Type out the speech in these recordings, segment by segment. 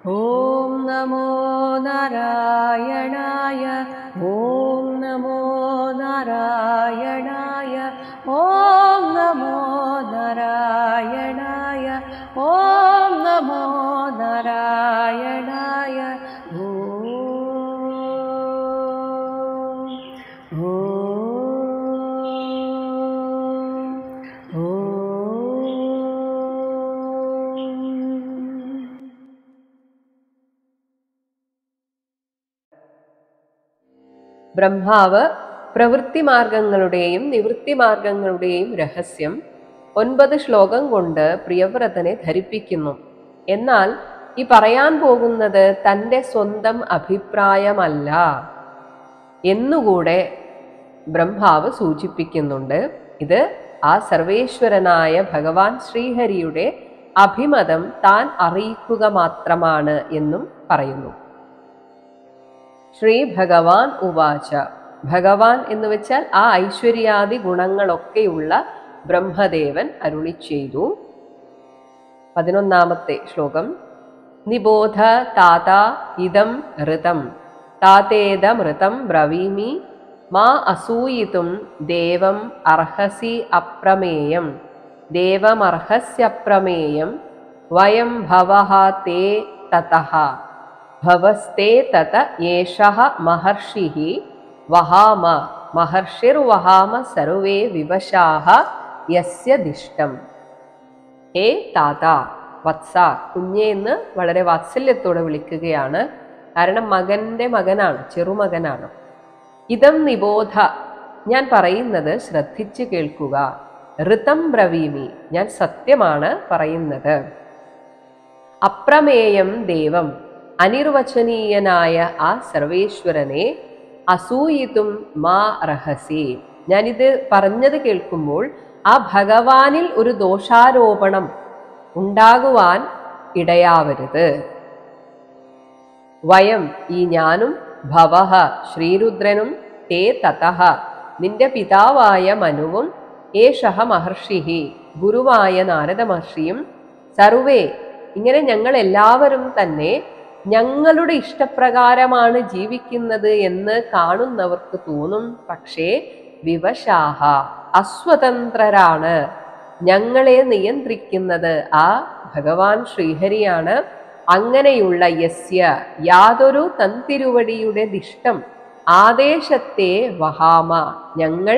ഓം നമോ നാരായണായ. ഓം നമോ നാരായണായ. ഓം നമോ നാരായണായ. ഓം നമോ നാരായണായ. ഓം ബ്രഹ്മാവ് പ്രവൃത്തിമാർഗങ്ങളുടെയും നിവൃത്തിമാർഗങ്ങളുടെയും രഹസ്യം 9 ശ്ലോകം കൊണ്ട് പ്രിയവ്രതനെ ധരിപ്പിക്കുന്നു. എന്നാൽ ഈ പറയാൻ പോകുന്നത് തൻ്റെ സ്വന്തം അഭിപ്രായമല്ല എന്നുകൂടെ ബ്രഹ്മാവ് സൂചിപ്പിക്കുന്നുണ്ട്. ഇത് ആ സർവേശ്വരനായ ഭഗവാൻ ശ്രീഹരിയുടെ അഭിമതം താൻ അറിയിക്കുക മാത്രമാണ് എന്നും പറയുന്നു. ശ്രീ ഭഗവാൻ ഉവാച. ഭഗവാൻ എന്ന് വെച്ചാൽ ആ ഐശ്വര്യാദി ഗുണങ്ങളൊക്കെയുള്ള ബ്രഹ്മദേവൻ അരുളി ചെയ്തു. 11-ാമത്തെ ശ്ലോകം. നിബോധ താത ഇദം ഋതം താതേദമൃതം ബ്രവീമി മാ അസൂയിതും ദേവം അർഹസി അപ്രമേയം ദേവമർഹസ്യപ്രമേയം വയം ഭവഃ തേ തതഃ ഭവസ്തേ തത യേഷഃ മഹർഷിഃ വഹാമ മഹർഷിർവഹാമ സർവേ വിവശാഃ യസ്യ ദിഷ്ടം. ഹേ താത, വത്സ, കുഞ്ഞേ എന്ന് വളരെ വാത്സല്യത്തോടെ വിളിക്കുകയാണ്. കാരണം മകന്റെ മകനാണ്, ചെറുമകനാണ്. ഇതം നിബോധ, ഞാൻ പറയുന്നത് ശ്രദ്ധിച്ച് കേൾക്കുക. ഋതം ബ്രവീമി, ഞാൻ സത്യമാണ് പറയുന്നത്. അപ്രമേയം ദേവം, അനിർവചനീയനായ ആ സർവേശ്വരനെ അസൂയിതും മാ അർഹസി, ഞാനിത് പറഞ്ഞത് കേൾക്കുമ്പോൾ ആ ഭഗവാനിൽ ഒരു ദോഷാരോപണം ഉണ്ടാകുവാൻ ഇടയാവരുത്. വയം, ഈ ഞാനും, ഭവഃ ശ്രീരുദ്രനും, തേ തതഃ നിന്റെ പിതാവായ മനുവും, ഏഷഃ മഹർഷിഃ ഗുരുവായ നാരദ മഹർഷിയും, സർവേ ഇങ്ങനെ ഞങ്ങൾ എല്ലാവരും തന്നെ ഞങ്ങളുടെ ഇഷ്ടപ്രകാരമാണ് ജീവിക്കുന്നത് എന്ന് കാണുന്നവർക്ക് തോന്നും. പക്ഷേ വിവശാഹ, അസ്വതന്ത്രരാണ്. ഞങ്ങളെ നിയന്ത്രിക്കുന്നത് ആ ഭഗവാൻ ശ്രീഹരിയാണ്. അങ്ങനെയുള്ള യസ്യ, യാതൊരു തന്തിരുവടിയുടെ ദിഷ്ടം ആദേശത്തെ വഹാമ, ഞങ്ങൾ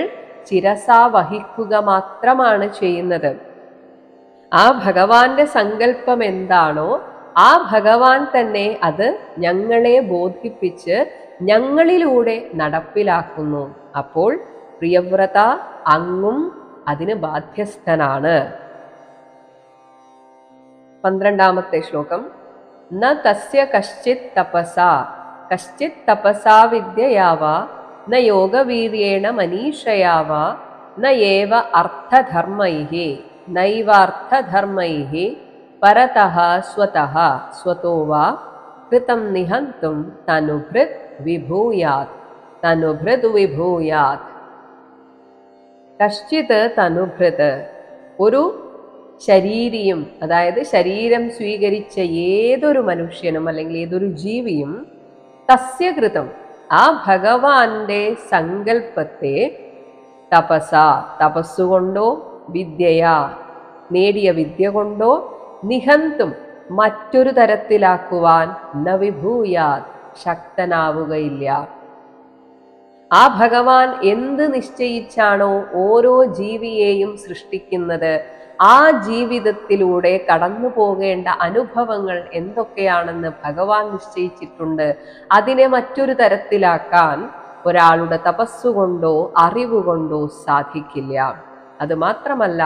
ശിരസാ വഹിക്കുക മാത്രമാണ് ചെയ്യുന്നത്. ആ ഭഗവാന്റെ സങ്കല്പം എന്താണോ ആ ഭഗവാൻ തന്നെ അത് ഞങ്ങളെ ബോധിപ്പിച്ച് ഞങ്ങളിലൂടെ നടപ്പിലാക്കുന്നു. അപ്പോൾ പ്രിയവ്രത, അങ്ങും അതിന് ബാധ്യസ്ഥനാണ്. 12-ാമത്തെ ശ്ലോകം. ന തസ്യ കശ്ചിത് തപസാ വിദ്യയാവാ ന യോഗവീര്യേണ മനീഷയാ വാ ന ഏവ അർത്ഥധർമ്മൈഃ നൈവാർത്ഥധർമ്മൈഃ പരതഃ സ്വതഃ സ്വതോ വാ കൃതം നിഹന്തും തനുഭൃത് വിഭൂയാത്. കശ്ചിത് തനുഭൃത്, ഒരു ശരീരിയും, അതായത് ശരീരം സ്വീകരിച്ച ഏതൊരു മനുഷ്യനും അല്ലെങ്കിൽ ഏതൊരു ജീവിയും, തസ്യ കൃതം ആ ഭഗവാന്റെ സങ്കല്പത്തെ, തപസ്സുകൊണ്ടോ വിദ്യയാ നേടിയ വിദ്യ കൊണ്ടോ, നിഹന്തും മറ്റൊരു തരത്തിലാക്കുവാൻ, ന വിഭൂയാത് ശക്തനാവുകയില്ല. ആ ഭഗവാൻ എന്ത് നിശ്ചയിച്ചാണോ ഓരോ ജീവിയെയും സൃഷ്ടിക്കുന്നത്, ആ ജീവിതത്തിലൂടെ കടന്നു പോകേണ്ട അനുഭവങ്ങൾ എന്തൊക്കെയാണെന്ന് ഭഗവാൻ നിശ്ചയിച്ചിട്ടുണ്ട്. അതിനെ മറ്റൊരു തരത്തിലാക്കാൻ ഒരാളുടെ തപസ്സുകൊണ്ടോ അറിവുകൊണ്ടോ സാധിക്കില്ല. അത് മാത്രമല്ല,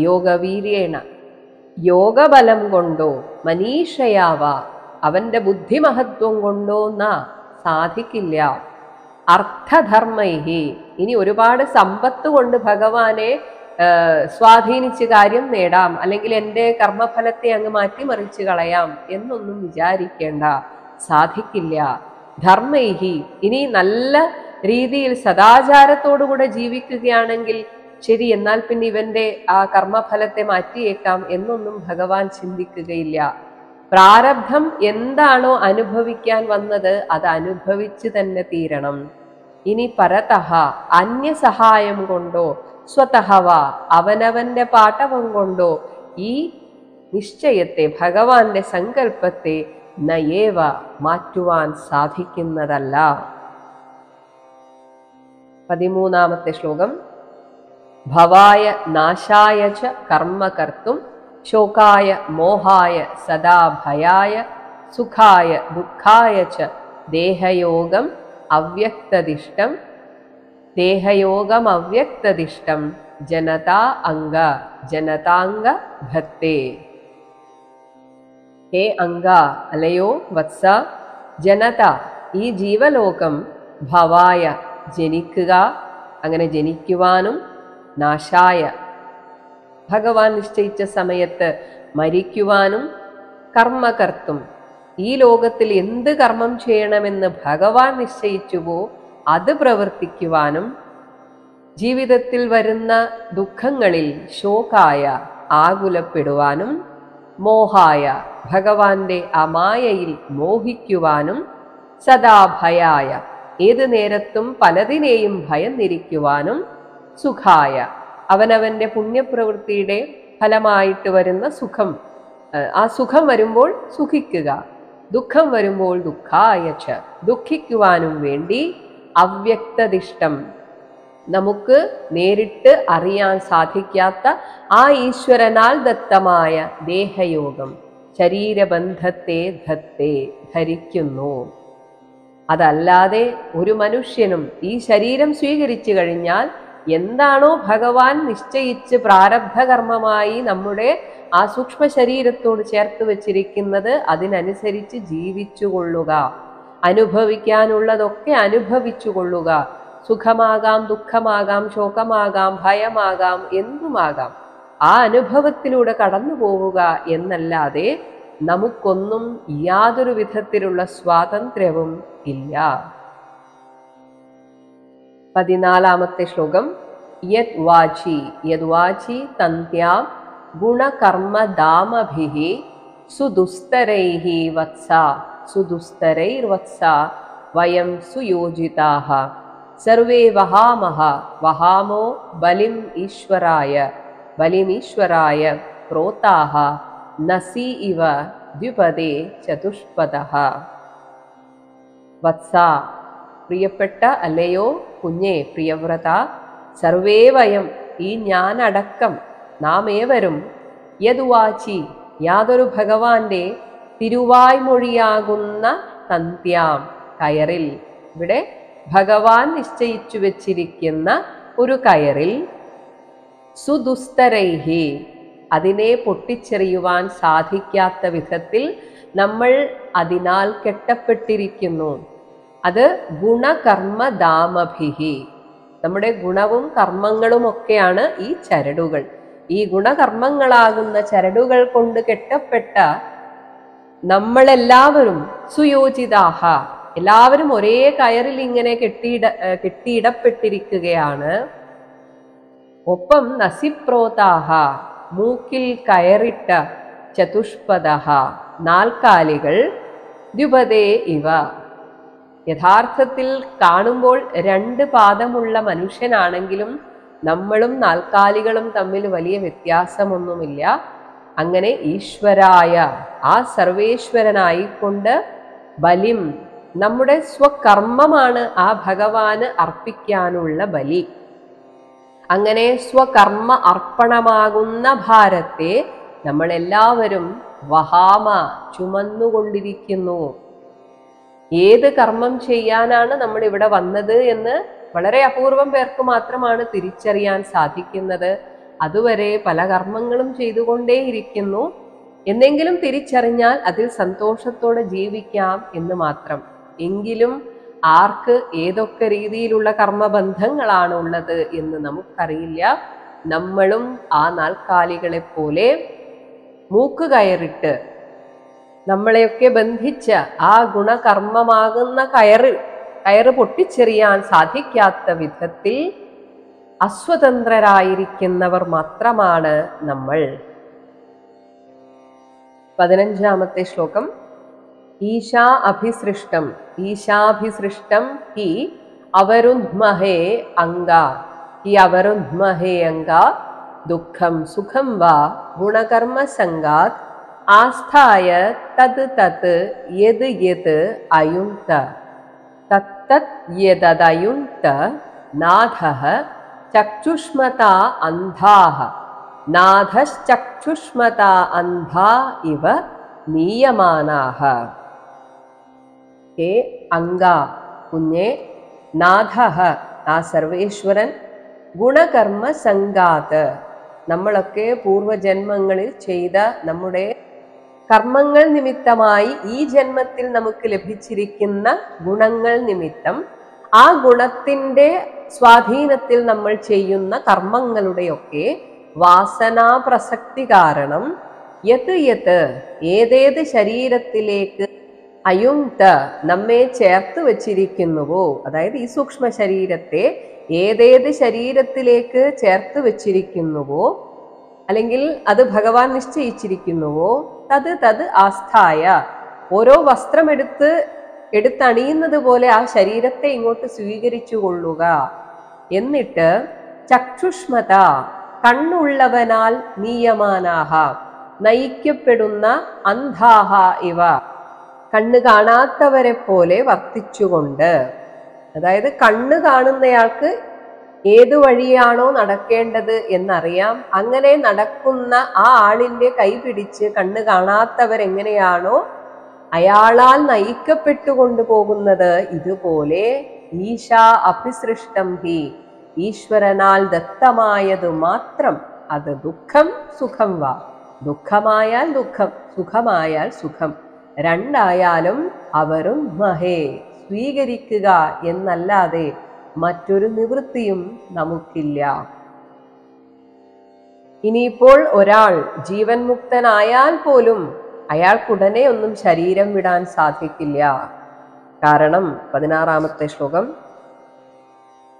യോഗവീര്യേണ യോഗബലം കൊണ്ടോ, മനീഷയാവ അവന്റെ ബുദ്ധിമഹത്വം കൊണ്ടോ സാധിക്കില്ല. അർത്ഥധർമ്മൈഹി, ഇനി ഒരുപാട് സമ്പത്ത് കൊണ്ട് ഭഗവാനെ സ്വാധീനിച്ച് കാര്യം നേടാം, അല്ലെങ്കിൽ എൻ്റെ കർമ്മഫലത്തെ അങ്ങ് മാറ്റിമറിച്ച് കളയാം എന്നൊന്നും വിചാരിക്കേണ്ട, സാധിക്കില്ല. ധർമ്മൈഹി, ഇനി നല്ല രീതിയിൽ സദാചാരത്തോടുകൂടെ ജീവിക്കുകയാണെങ്കിൽ ശരി, എന്നാൽ പിന്നെ ഇവന്റെ ആ കർമ്മഫലത്തെ മാറ്റിയേക്കാം എന്നൊന്നും ഭഗവാൻ ചിന്തിക്കുകയില്ല. പ്രാരബ്ധം എന്താണോ അനുഭവിക്കാൻ വന്നത് അത് അനുഭവിച്ച് തന്നെ തീരണം. ഇനി പരതഹ അന്യസഹായം കൊണ്ടോ സ്വതഹവ അവനവന്റെ പാഠവം കൊണ്ടോ ഈ നിശ്ചയത്തെ, ഭഗവാന്റെ സങ്കല്പത്തെ നയേവ മാറ്റുവാൻ സാധിക്കുന്നതല്ല. 13-ാമത്തെ ശ്ലോകം. ഭവായ നാശായ ച കർമ്മ കർത്തും ശോകായ മോഹായ സദാ ഭയായ സുഖായ ദുഃഖായ ച ദേഹയോഗം അവ്യക്തദിഷ്ടം ജനതാ അംഗ ജനതാംഗ ഭക്തേ. ഹേ അംഗ, അലയോ വത്സ, ജനത ഈ ജീവലോകം, ഭവായ ജനിക്കുക, അങ്ങനെ ജനിക്കുവാനും, നാശായ ഭഗവാൻ നിശ്ചയിച്ച സമയത്ത് മരിക്കുവാനും, കർമ്മകർത്തും ഈ ലോകത്തിൽ എന്ത് കർമ്മം ചെയ്യണമെന്ന് ഭഗവാൻ നിശ്ചയിച്ചുവോ അത് പ്രവർത്തിക്കുവാനും, ജീവിതത്തിൽ വരുന്ന ദുഃഖങ്ങളിൽ ശോകായ ആകുലപ്പെടുവാനും, മോഹായ ഭഗവാന്റെ അമായയിൽ മോഹിക്കുവാനും, സദാ ഭയായ ഏത് നേരത്തും പലതിനെയും ഭയന്നിരിക്കുവാനും, സുഖായ അവനവന്റെ പുണ്യപ്രവൃത്തിയുടെ ഫലമായിട്ട് വരുന്ന സുഖം, ആ സുഖം വരുമ്പോൾ സുഖിക്കുക, ദുഃഖം വരുമ്പോൾ ദുഃഖായച്ച ദുഃഖിക്കുവാനും വേണ്ടി, അവ്യക്തദിഷ്ടം നമുക്ക് നേരിട്ട് അറിയാൻ സാധിക്കാത്ത ആ ഈശ്വരനാൽ ദത്തമായ ദേഹയോഗം, ശരീരബന്ധത്തെ ധരിക്കുന്നു. അതല്ലാതെ ഒരു മനുഷ്യനും ഈ ശരീരം സ്വീകരിച്ചു കഴിഞ്ഞാൽ എന്താണോ ഭഗവാൻ നിശ്ചയിച്ച് പ്രാരബ്ധകർമ്മമായി നമ്മുടെ ആ സൂക്ഷ്മ ശരീരത്തോട് ചേർത്ത് വച്ചിരിക്കുന്നത് അതിനനുസരിച്ച് ജീവിച്ചു കൊള്ളുക, അനുഭവിക്കാനുള്ളതൊക്കെ അനുഭവിച്ചു കൊള്ളുക. സുഖമാകാം, ദുഃഖമാകാം, ശോകമാകാം, ഭയമാകാം, എന്തുമാകാം, ആ അനുഭവത്തിലൂടെ കടന്നു പോവുക എന്നല്ലാതെ നമുക്കൊന്നും യാതൊരു വിധത്തിലുള്ള സ്വാതന്ത്ര്യവും ഇല്ല. 14-ാമത്തെ ശ്ലോകം. യത് വാചി തന്ത്യാം ഗുണകർമ്മദാമഭിഃ സുദുസ്തരൈർവത്സ വയം സുയോജിതാഃ സർവേ വഹാമോ ബലിമീശ്വരായ പ്രോതാഃ നസി ഇവ ദ്വിപദേ ചതുഷ്പദഃ. വത്സ പ്രിയപ്പെട്ട, അല്ലയോ കുഞ്ഞേ, പ്രിയവ്രത, സർവേ വയം ഈ ഞാനടക്കം നാം ഏവരും, യദ്വാചി യാതൊരു ഭഗവാന്റെ തിരുവായ്മൊഴിയാകുന്ന തന്ത്യാം കയറിൽ, ഇവിടെ ഭഗവാൻ നിശ്ചയിച്ചു വെച്ചിരിക്കുന്ന ഒരു കയറിൽ, സുദുസ്തരൈഹി അതിനെ പൊട്ടിച്ചെറിയുവാൻ സാധിക്കാത്ത വിധത്തിൽ നമ്മൾ അതിനാൽ കെട്ടപ്പെട്ടിരിക്കുന്നു. അത് ഗുണകർമ്മദാമഭിഃ, നമ്മുടെ ഗുണവും കർമ്മങ്ങളും ഒക്കെയാണ് ഈ ചരടുകൾ. ഈ ഗുണകർമ്മങ്ങളാകുന്ന ചരടുകൾ കൊണ്ട് കെട്ടപ്പെട്ട നമ്മളെല്ലാവരും സുയോജിതാഹ, എല്ലാവരും ഒരേ കയറിൽ ഇങ്ങനെ കെട്ടിയിടപ്പെട്ടിരിക്കുകയാണ്. ഒപ്പം നസിപ്രോതാഹ മൂക്കിൽ കയറിട്ട, ചതുഷ്പദഃ നാൽക്കാലികൾ, ദ്വിപദേ ഇവ യഥാർത്ഥത്തിൽ കാണുമ്പോൾ 2 പാദമുള്ള മനുഷ്യനാണെങ്കിലും നമ്മളും നാൽക്കാലികളും തമ്മിൽ വലിയ വ്യത്യാസമൊന്നുമില്ല. അങ്ങനെ ഈശ്വരായ ആ സർവേശ്വരനായിക്കൊണ്ട്, ബലിം നമ്മുടെ സ്വകർമ്മമാണ് ആ ഭഗവാന് അർപ്പിക്കാനുള്ള ബലി. അങ്ങനെ സ്വകർമ്മ അർപ്പണമാകുന്ന ഭാരത്തെ നമ്മളെല്ലാവരും വഹാമ ചുമന്നുകൊണ്ടിരിക്കുന്നു. ഏത് കർമ്മം ചെയ്യാനാണ് നമ്മൾ ഇവിടെ വന്നത് എന്ന് വളരെ അപൂർവം പേർക്ക് മാത്രമാണ് തിരിച്ചറിയാൻ സാധിക്കുന്നത്. അതുവരെ പല കർമ്മങ്ങളും ചെയ്തുകൊണ്ടേയിരിക്കുന്നു. എന്നെങ്കിലും തിരിച്ചറിഞ്ഞാൽ അതിൽ സന്തോഷത്തോടെ ജീവിക്കാം എന്ന് മാത്രം. എങ്കിലും ആർക്ക് ഏതൊക്കെ രീതിയിലുള്ള കർമ്മബന്ധങ്ങളാണ് ഉള്ളത് എന്ന് നമുക്കറിയില്ല. നമ്മളും ആ നാൽക്കാലികളെ പോലെ മൂക്ക് കയറിട്ട് നമ്മളെയൊക്കെ ബന്ധിച്ച ആ ഗുണകർമ്മമാകുന്ന കയറ് പൊട്ടിച്ചെറിയാൻ സാധിക്കാത്ത വിധത്തിൽ അസ്വതന്ത്രരായിരിക്കുന്നവർ മാത്രമാണ് നമ്മൾ. 15ാമത്തെ ശ്ലോകം. ഈശാ അഭിസൃഷ്ടം ഈശാഭിസൃഷ്ടം ഹി അവരുന്മഹേ അംഗ ഹി അവരുന്മഹേ അംഗ ദുഃഖം സുഖം വാ ഗുണകർമ്മ സംഗാത് ആസ്ഥായ തത് തത് യത് യത് അയുങ്ക്ത തത്തത് യദയുങ്ക്ത നാഥഃ ചക്ഷുഷ്മതാ അന്ധാഃ നാഥശ്ചക്ഷുഷ്മതാ അന്ധാ ഇവ നീയമാനാഃ. ഹേ അംഗ, കുഞ്ഞെ, നാഥഃ, ആ സർവേശ്വരൻ, ഗുണകർമ്മ സംഗാത്, നമ്മളൊക്കെ പൂർവജന്മങ്ങളിൽ ചെയ്ത നമ്മുടെ കർമ്മങ്ങൾ നിമിത്തമായി ഈ ജന്മത്തിൽ നമുക്ക് ലഭിച്ചിരിക്കുന്ന ഗുണങ്ങൾ നിമിത്തം ആ ഗുണത്തിൻ്റെ സ്വാധീനത്തിൽ നമ്മൾ ചെയ്യുന്ന കർമ്മങ്ങളുടെയൊക്കെ വാസനാ പ്രസക്തി കാരണം യത് യത് ഏതേത് ശരീരത്തിലേക്ക് അയുങ്ക്ത നമ്മെ ചേർത്ത് വച്ചിരിക്കുന്നുവോ, അതായത് ഈ സൂക്ഷ്മ ശരീരത്തെ ഏതേത് ശരീരത്തിലേക്ക് ചേർത്ത് വച്ചിരിക്കുന്നുവോ അല്ലെങ്കിൽ അത് ഭഗവാൻ നിശ്ചയിച്ചിരിക്കുന്നുവോ തത് തത് ആസ്ഥായ, ഓരോ വസ്ത്രം എടുത്തണിയുന്നത് പോലെ ആ ശരീരത്തെ ഇങ്ങോട്ട് സ്വീകരിച്ചു കൊള്ളുക. എന്നിട്ട് ചക്ഷുഷ്മത, കണ്ണുള്ളവനാൽ നീയമാനാഹ, നയിക്കപ്പെടുന്ന അന്ധാഹ ഇവ, കണ്ണ് കാണാത്തവരെ പോലെ വർത്തിച്ചുകൊണ്ട്, അതായത് കണ്ണ് കാണുന്നയാൾക്ക് ഏതു വഴിയാണോ നടക്കേണ്ടത് എന്നറിയാം. അങ്ങനെ നടക്കുന്ന ആ ആളിന്റെ കൈ പിടിച്ച് കണ്ണ് കാണാത്തവരെങ്ങനെയാണോ അയാളാൽ നയിക്കപ്പെട്ടുകൊണ്ടു പോകുന്നത്, ഇതുപോലെ ഈശാ അഭിസൃഷ്ടം ഹി, ഈശ്വരനാൽ ദത്തമായത് മാത്രം, അത് ദുഃഖം സുഖം വാ, ദുഃഖമായാൽ ദുഃഖം, സുഖമായാൽ സുഖം, രണ്ടായാലും അവരും മഹേ, സ്വീകരിക്കുക എന്നല്ലാതെ മറ്റൊരു നിവൃത്തിയും നമുക്കില്ല. ഇനിയിപ്പോൾ ഒരാൾ ജീവൻ മുക്തനായാൽ പോലും അയാൾക്കുടനെ ഒന്നും ശരീരം വിടാൻ സാധിക്കില്ല. കാരണം 16ാമത്തെ ശ്ലോകം,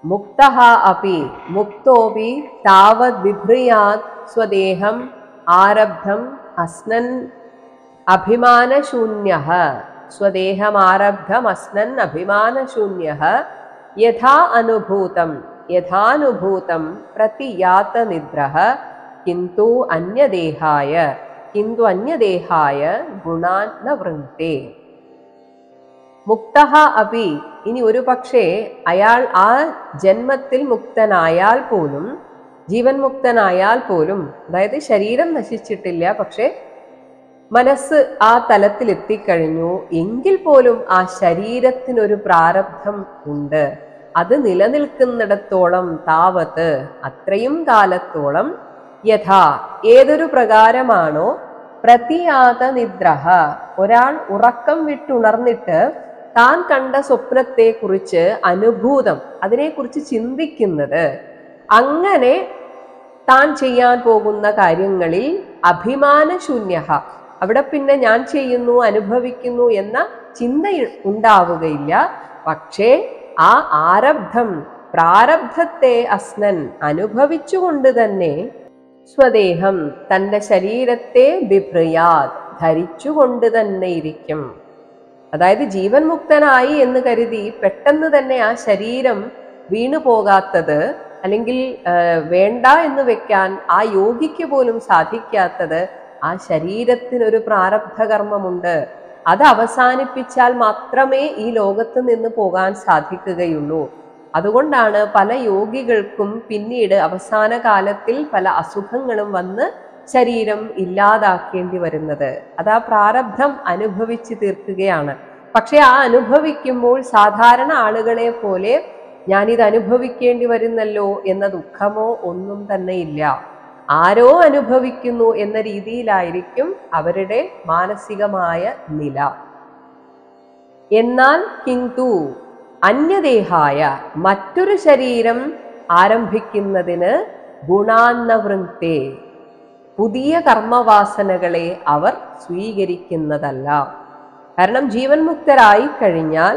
മുക്തഃ അപി മുക്തോപി താവത് ബിഭ്രിയാത് സ്വദേഹം ആരബ്ധം അസ്നൻ അഭിമാനശൂന്യഃ, സ്വദേഹം ആരബ്ധം അസ്നൻ അഭിമാനശൂന്യഃ യഥാനുഭൂതം പ്രതിയാത നിദ്രഃ കിന്തു അന്യദേഹായ ഗുണാൻ ന വൃങ്ക്തേ. മുക്തഃ അപി, ഇനി ഒരു പക്ഷേ അയാൾ ആ ജന്മത്തിൽ മുക്തനായാൽ പോലും, ജീവൻ മുക്തനായാൽ പോലും, അതായത് ശരീരം നശിച്ചിട്ടില്ല, പക്ഷെ മനസ്സ് ആ തലത്തിൽ എത്തിക്കഴിഞ്ഞു എങ്കിൽ പോലും ആ ശരീരത്തിനൊരു പ്രാരബ്ധം ഉണ്ട്. അത് നിലനിൽക്കുന്നിടത്തോളം താവത്ത്, അത്രയും കാലത്തോളം, യഥാ ഏതൊരു പ്രകാരമാണോ പ്രതിയാത നിദ്രഃ, ഒരാൾ ഉറക്കം വിട്ടുണർന്നിട്ട് താൻ കണ്ട സ്വപ്നത്തെ കുറിച്ച് അനുഭൂതം, അതിനെക്കുറിച്ച് ചിന്തിക്കുന്നത്, അങ്ങനെ താൻ ചെയ്യാൻ പോകുന്ന കാര്യങ്ങളിൽ അഭിമാനശൂന്യഃ, അവിടെ പിന്നെ ഞാൻ ചെയ്യുന്നു അനുഭവിക്കുന്നു എന്ന ചിന്ത ഉണ്ടാവുകയില്ല. പക്ഷേ ആ ആരബ്ധം, പ്രാരബ്ധത്തെ അസ്നൻ അനുഭവിച്ചുകൊണ്ട് തന്നെ സ്വദേഹം, തൻ്റെ ശരീരത്തെ ബിഭ്രയാത്, ധരിച്ചുകൊണ്ട് തന്നെ ഇരിക്കും. അതായത് ജീവൻ മുക്തനായി എന്ന് കരുതി പെട്ടെന്ന് തന്നെ ആ ശരീരം വീണു പോകാത്തത്, അല്ലെങ്കിൽ വേണ്ട എന്ന് വെക്കാൻ ആ യോഗിക്ക് പോലും സാധിക്കാത്തത്, ആ ശരീരത്തിനൊരു പ്രാരബ്ധ കർമ്മമുണ്ട്. അത് അവസാനിപ്പിച്ചാൽ മാത്രമേ ഈ ലോകത്ത് നിന്ന് പോകാൻ സാധിക്കുകയുള്ളൂ. അതുകൊണ്ടാണ് പല യോഗികൾക്കും പിന്നീട് അവസാന കാലത്തിൽ പല അസുഖങ്ങളും വന്ന് ശരീരം ഇല്ലാതാക്കേണ്ടി വരുന്നത്. അത് ആ പ്രാരബ്ധം അനുഭവിച്ച് തീർക്കുകയാണ്. പക്ഷെ ആ അനുഭവിക്കുമ്പോൾ സാധാരണ ആളുകളെ പോലെ ഞാനിത് അനുഭവിക്കേണ്ടി വരുന്നല്ലോ എന്ന ദുഃഖമോ ഒന്നും തന്നെ ഇല്ല. ആരോ അനുഭവിക്കുന്നു എന്ന രീതിയിലായിരിക്കും അവരുടെ മാനസികമായ നില. എന്നാൽ കിന്തു അന്യദേഹായ, മറ്റൊരു ശരീരം ആരംഭിക്കുന്നതിന് ഗുണാന്നവൃങ്ക്തേ, പുതിയ കർമ്മവാസനകളെ അവർ സ്വീകരിക്കുന്നതല്ല. കാരണം ജീവൻ മുക്തരായി കഴിഞ്ഞാൽ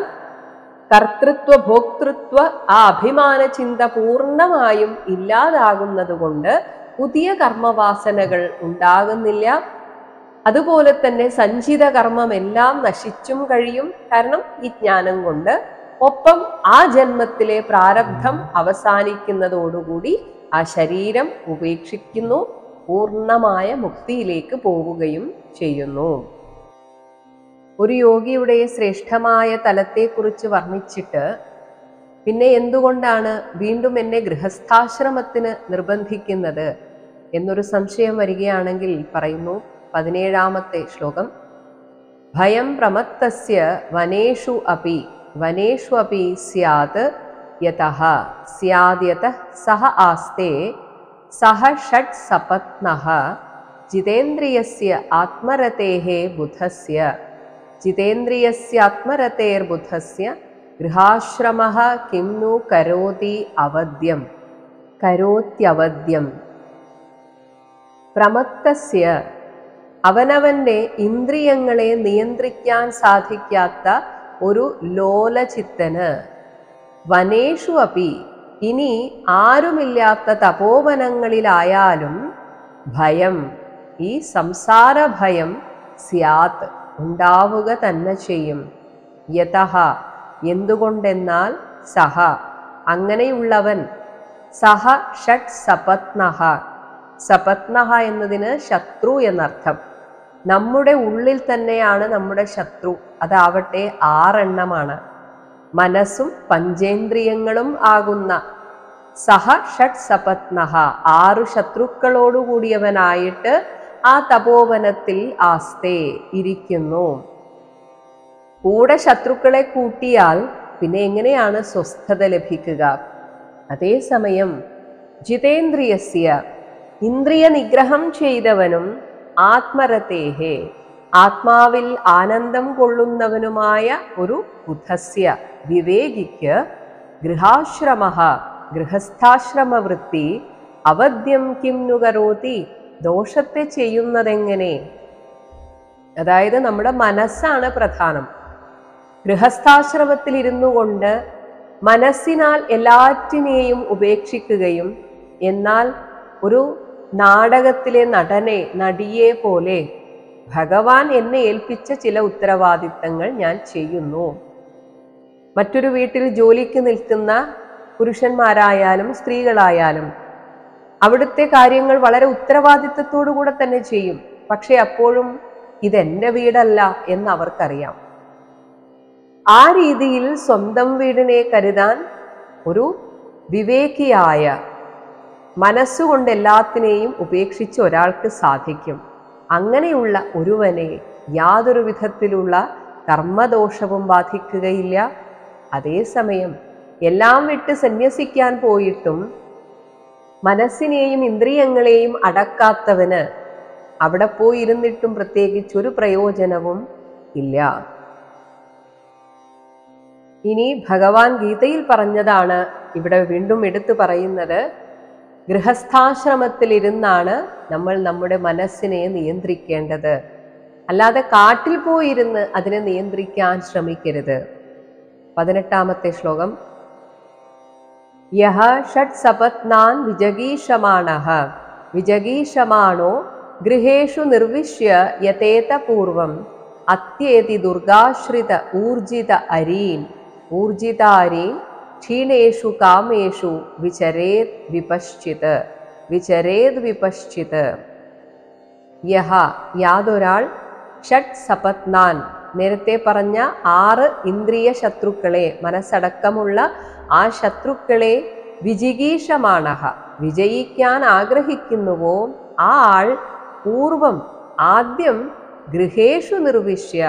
കർത്തൃത്വ ഭോക്തൃത്വ ആ അഭിമാന ചിന്ത പൂർണ്ണമായും ഇല്ലാതാകുന്നത് കൊണ്ട് പുതിയ കർമ്മവാസനകൾ ഉണ്ടാകുന്നില്ല. അതുപോലെ തന്നെ സഞ്ചിത കർമ്മം എല്ലാം നശിച്ചും കഴിയും. കാരണം ഈ ജ്ഞാനം കൊണ്ട്. ഒപ്പം ആ ജന്മത്തിലെ പ്രാരബ്ധം അവസാനിക്കുന്നതോടുകൂടി ആ ശരീരം ഉപേക്ഷിക്കുന്നു, പൂർണ്ണമായ മുക്തിയിലേക്ക് പോവുകയും ചെയ്യുന്നു. ഒരു യോഗിയുടെ ശ്രേഷ്ഠമായ തലത്തെക്കുറിച്ച് വർണ്ണിച്ചിട്ട് പിന്നെ എന്തുകൊണ്ടാണ് വീണ്ടും എന്നെ ഗൃഹസ്ഥാശ്രമത്തിന് നിർബന്ധിക്കുന്നത് എന്നൊരു സംശയം വരികയാണെങ്കിൽ പറയുന്നു 17ാമത്തെ ശ്ലോകം. ഭയം പ്രമത്തസ്യ വനേഷു അപി സ്യാത് യതഃ സ്യാദ്യതഃ സഹ ആസ്തേ സഹ ഷഡ് സപത്നഃ ജിതേന്ദ്രിയസ്യ ആത്മരതേഃ ബുധസ്യ ജിതേന്ദ്രിയസ്യാത്മരതേർബുധസ്യ ഗൃഹാശ്രമഃ കിം नु കരോത്യവദ്യം. പ്രമത്തസ്യ അവനവന്റെ ഇന്ദ്രിയങ്ങളെ നിയന്ത്രിക്കാൻ സാധിക്കാത്ത ഒരു ലോലചിത്തന് വനേഷു അപി ഇനി ആരുമില്ലാത്ത തപോവനങ്ങളിലായാലും ഭയം, ഈ സംസാര ഭയം സ്യാത് ഉണ്ടാവുക തന്നെ ചെയ്യും. യതഃ എന്തുകൊണ്ടെന്നാൽ സഹ അങ്ങനെയുള്ളവൻ സഹ ഷഡ് സപത്നഃ. സപത്നഃ എന്നതിന് ശത്രു എന്നർത്ഥം. നമ്മുടെ ഉള്ളിൽ തന്നെയാണ് നമ്മുടെ ശത്രു. അതാവട്ടെ 6 എണ്ണമാണ്. മനസ്സും പഞ്ചേന്ദ്രിയങ്ങളും ആകുന്ന സഹ ഷഡ് സപത്നഃ 6 ശത്രുക്കളോടുകൂടിയവനായിട്ട് ആ തപോവനത്തിൽ ആസ്തേ ഇരിക്കുന്നു. കൂടെ ശത്രുക്കളെ കൂട്ടിയാൽ പിന്നെ എങ്ങനെയാണ് സ്വസ്ഥത ലഭിക്കുക? അതേസമയം ജിതേന്ദ്രിയസ്യ ഇന്ദ്രിയ നിഗ്രഹം ചെയ്തവനും ആത്മരതേഹേ ആത്മാവിൽ ആനന്ദം കൊള്ളുന്നവനുമായ ഒരു ബുധസ്യ വിവേകിക്ക് ഗൃഹാശ്രമഃ ഗൃഹസ്ഥാശ്രമവൃത്തി അവദ്യം കിം नु കരോതി ദോഷത്തെ ചെയ്യുന്നതെങ്ങനെ? അതായത് നമ്മുടെ മനസ്സാണ് പ്രധാനം. ഗൃഹസ്ഥാശ്രമത്തിൽ ഇരുന്നു കൊണ്ട് മനസ്സിനാൽ എല്ലാറ്റിനെയും ഉപേക്ഷിക്കുകയും എന്നാൽ ഒരു നാടകത്തിലെ നടിയെ പോലെ ഭഗവാൻ എന്നെ ഏൽപ്പിച്ച ചില ഉത്തരവാദിത്തങ്ങൾ ഞാൻ ചെയ്യുന്നു. മറ്റൊരു വീട്ടിൽ ജോലിക്ക് നിൽക്കുന്ന പുരുഷന്മാരായാലും സ്ത്രീകളായാലും അവിടുത്തെ കാര്യങ്ങൾ വളരെ ഉത്തരവാദിത്തത്തോടു കൂടെ തന്നെ ചെയ്യും. പക്ഷെ അപ്പോഴും ഇതെന്റെ വീടല്ല എന്ന് അവർക്കറിയാം. ആ രീതിയിൽ സ്വന്തം വീടിനെ കരുതാൻ ഒരു വിവേകിയായ മനസ്സുകൊണ്ട് എല്ലാത്തിനെയും ഉപേക്ഷിച്ച് ഒരാൾക്ക് സാധിക്കും. അങ്ങനെയുള്ള ഒരുവനെ യാതൊരു വിധത്തിലുള്ള കർമ്മദോഷവും ബാധിക്കുകയില്ല. അതേസമയം എല്ലാം വിട്ട് സന്യസിക്കാൻ പോയിട്ടും മനസ്സിനെയും ഇന്ദ്രിയങ്ങളെയും അടക്കാത്തവന് അവിടെ പോയിരുന്നിട്ടും പ്രത്യേകിച്ചൊരു പ്രയോജനവും ഇല്ല. ഇനി ഭഗവാൻ ഗീതയിൽ പറഞ്ഞതാണ് ഇവിടെ വീണ്ടും എടുത്തു പറയുന്നത്. ഗൃഹസ്ഥാശ്രമത്തിലിരുന്നാണ് നമ്മൾ നമ്മുടെ മനസ്സിനെ നിയന്ത്രിക്കേണ്ടത്. അല്ലാതെ കാട്ടിൽ പോയിരുന്ന് അതിനെ നിയന്ത്രിക്കാൻ ശ്രമിക്കരുത്. 18ാമത്തെ ശ്ലോകം. യഹ ഷഡ് സപത്നാൻ വിജഗീഷമാണോ ഗൃഹേഷു നിർവിശ്യ യതേത പൂർവം അത്യേതി ദുർഗാശ്രിത ഊർജിതാരീൻ ക്ഷീണേഷു കാമേഷു വിചരേത് വിപശ്ചിത്. യഹ യാതൊരാൾ ഷഡ് സപത്നാൻ നേരത്തെ പറഞ്ഞ 6 ഇന്ദ്രിയ ശത്രുക്കളെ മനസ്സടക്കമുള്ള ആ ശത്രുക്കളെ വിജിഗീഷമാണഃ വിജയിക്കാൻ ആഗ്രഹിക്കുന്നുവോ ആ ആൾ പൂർവം ആദ്യം ഗൃഹേഷു നിർവിശ്യ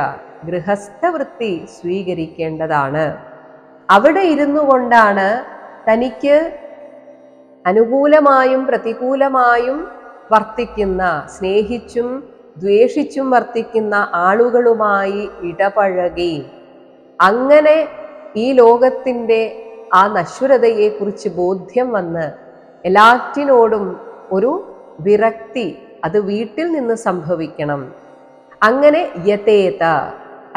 ഗൃഹസ്ഥവൃത്തി സ്വീകരിക്കേണ്ടതാണ്. അവിടെ ഇരുന്നു കൊണ്ടാണ് തനിക്ക് അനുകൂലമായും പ്രതികൂലമായും വർത്തിക്കുന്ന, സ്നേഹിച്ചും ദ്വേഷിച്ചും വർത്തിക്കുന്ന ആളുകളുമായി ഇടപഴകി അങ്ങനെ ഈ ലോകത്തിൻ്റെ ആ നശ്വരതയെക്കുറിച്ച് ബോധ്യം വന്ന് എല്ലാറ്റിനോടും ഒരു വിരക്തി അത് വീട്ടിൽ നിന്ന് സംഭവിക്കണം. അങ്ങനെ യതേത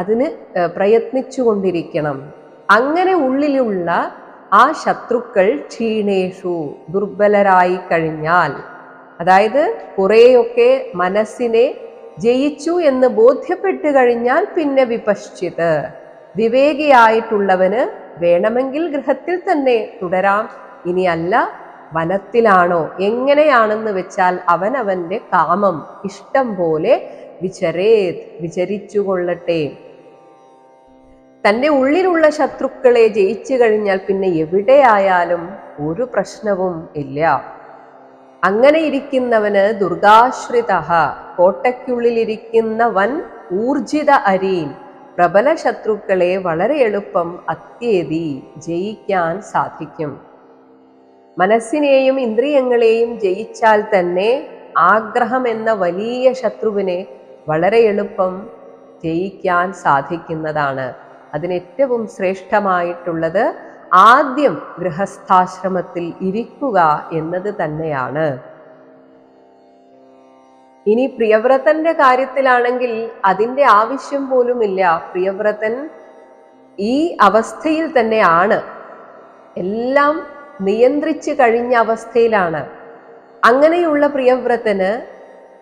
അതിന് പ്രയത്നിച്ചു കൊണ്ടിരിക്കണം. അങ്ങനെ ഉള്ളിലുള്ള ആ ശത്രുക്കൾ ക്ഷീണേഷു ദുർബലരായി കഴിഞ്ഞാൽ, അതായത് കുറേയൊക്കെ മനസ്സിനെ ജയിച്ചു എന്ന് ബോധ്യപ്പെട്ടു കഴിഞ്ഞാൽ പിന്നെ വിപശ്ചിത്, വിവേകിയായിട്ടുള്ളവന് വേണമെങ്കിൽ ഗൃഹത്തിൽ തന്നെ തുടരാം. ഇനിയല്ല വനത്തിലാണോ എങ്ങനെയാണെന്ന് വെച്ചാൽ അവനവന്റെ കാമം ഇഷ്ടം പോലെ വിചരിച്ചു കൊള്ളട്ടെ. തൻ്റെ ഉള്ളിലുള്ള ശത്രുക്കളെ ജയിച്ചു കഴിഞ്ഞാൽ പിന്നെ എവിടെയായാലും ഒരു പ്രശ്നവും ഇല്ല. അങ്ങനെ ഇരിക്കുന്നവന് ദുർഗാശ്രിത, കോട്ടയ്ക്കുള്ളിലിരിക്കുന്നവൻ ഊർജിത അരീൻ, പ്രബല ശത്രുക്കളെ വളരെ എളുപ്പം അത്യേതി ജയിക്കാൻ സാധിക്കും. മനസ്സിനെയും ഇന്ദ്രിയങ്ങളെയും ജയിച്ചാൽ തന്നെ ആഗ്രഹം എന്ന വലിയ ശത്രുവിനെ വളരെ എളുപ്പം ജയിക്കാൻ സാധിക്കുന്നതാണ്. അതിനേറ്റവും ശ്രേഷ്ഠമായിട്ടുള്ളത് ആദ്യം ഗൃഹസ്ഥാശ്രമത്തിൽ ഇരിക്കുക എന്നത് തന്നെയാണ്. ഇനി പ്രിയവ്രതന്റെ കാര്യത്തിലാണെങ്കിൽ അതിൻ്റെ ആവശ്യം പോലുമില്ല. പ്രിയവ്രതൻ ഈ അവസ്ഥയിൽ തന്നെയാണ്, എല്ലാം നിയന്ത്രിച്ചു കഴിഞ്ഞ അവസ്ഥയിലാണ്. അങ്ങനെയുള്ള പ്രിയവ്രതന്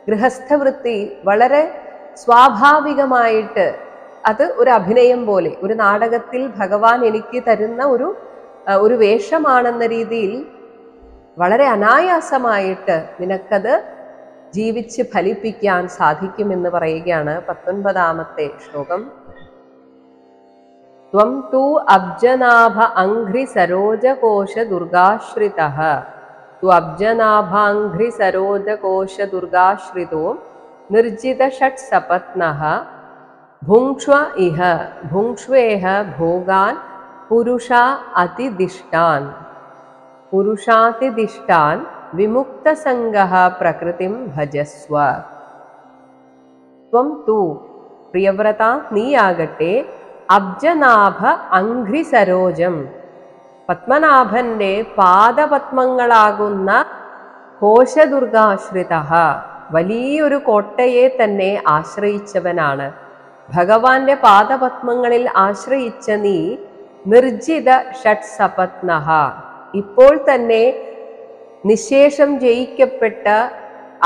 ഗൃഹസ്ഥവൃത്തി വളരെ സ്വാഭാവികമായിട്ട്, അത് ഒരു അഭിനയം പോലെ, ഒരു നാടകത്തിൽ ഭഗവാൻ എനിക്ക് തരുന്ന ഒരു വേഷമാണെന്ന രീതിയിൽ വളരെ അനായാസമായിട്ട് നിനക്കത് ജീവിച്ച് ഫലിപ്പിക്കാൻ സാധിക്കുമെന്ന് പറയുകയാണ് 19ാമത്തെ ശ്ലോകം. ത്വം തു അബ്ജനാഭ അംഘ്രി സരോജകോശ ദുർഗാശ്രിതഃ, ത്വബ്ജനാഭാംഘ്രി സരോജകോശ ദുർഗാശ്രിതോ നിർജിത ഷട്ട് സപത്നഃ ഭുങ്ക്ഷ്വ ഇഹ ഭുങ്ക്ഷ്വേഹ ഭോഗാൻ പുരുഷാതിദിഷ്ടാൻ വിമുക്തസംഗഃ പ്രകൃതിം ഭജസ്വ. ത്വം തു പ്രിയവ്രത നീയാകട്ടെ അബ്ജനാഭ അംഘ്രി സരോജം, പത്മനാഭന്റെ പാദപത്മങ്ങളാകുന്ന കോശദുർഗാശ്രിത, വലിയൊരു കോട്ടയെ തന്നെ ആശ്രയിച്ചവനാണ്. ഭഗവാന്റെ പാദപത്മങ്ങളിൽ ആശ്രയിച്ച നീ നിർജിത ഷട്ട് സപത്നഃ, ഇപ്പോൾ തന്നെ നിശേഷം ജയിക്കപ്പെട്ട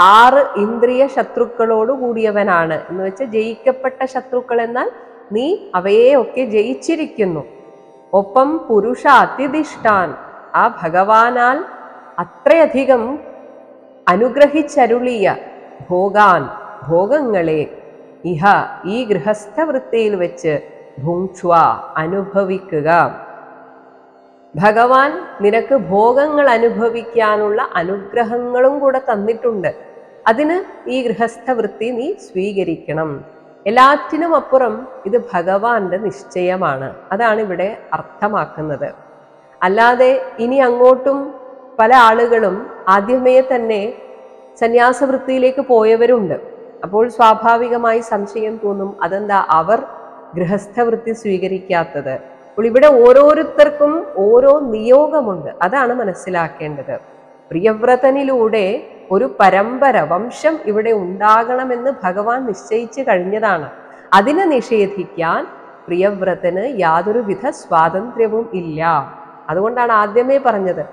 6 ഇന്ദ്രിയ ശത്രുക്കളോട് കൂടിയവനാണ്. എന്ന് വെച്ചാൽ ജയിക്കപ്പെട്ട ശത്രുക്കൾ എന്നാൽ നീ അവയെ ഒക്കെ ജയിച്ചിരിക്കുന്നു. ഒപ്പം പുരുഷ അതിദിഷ്ടാൻ, ആ ഭഗവാനാൽ അത്രയധികം അനുഗ്രഹിച്ചരുളിയ ഭോഗങ്ങളെ ഇഹ ഈ ഗൃഹസ്ഥവൃത്തിയിൽ വെച്ച് ഭുങ്ക്ഷ്വ അനുഭവിക്കുക. ഭഗവാൻ നിനക്ക് ഭോഗങ്ങൾ അനുഭവിക്കാനുള്ള അനുഗ്രഹങ്ങളും കൂടെ തന്നിട്ടുണ്ട്. അതിന് ഈ ഗൃഹസ്ഥവൃത്തി നീ സ്വീകരിക്കണം. എല്ലാറ്റിനും അപ്പുറം ഇത് ഭഗവാന്റെ നിശ്ചയമാണ്. അതാണ് ഇവിടെ അർത്ഥമാക്കുന്നത്. അല്ലാതെ ഇനി അങ്ങോട്ടും പല ആളുകളും ആദ്യമേ തന്നെ സന്യാസവൃത്തിയിലേക്ക് പോയവരുണ്ട്. അപ്പോൾ സ്വാഭാവികമായി സംശയം തോന്നും, അതെന്താ അവർ ഗൃഹസ്ഥവൃത്തി സ്വീകരിക്കാത്തത്? അപ്പോൾ ഇവിടെ ഓരോരുത്തർക്കും ഓരോ നിയോഗമുണ്ട്. അതാണ് മനസ്സിലാക്കേണ്ടത്. പ്രിയവ്രതനിലൂടെ ഒരു പരമ്പര, വംശം ഇവിടെ ഉണ്ടാകണമെന്ന് ഭഗവാൻ നിശ്ചയിച്ചു കഴിഞ്ഞതാണ്. അതിനെ നിഷേധിക്കാൻ പ്രിയവ്രതന് യാതൊരുവിധ സ്വാതന്ത്ര്യവും ഇല്ല. അതുകൊണ്ടാണ് ആദ്യമേ പറഞ്ഞത്,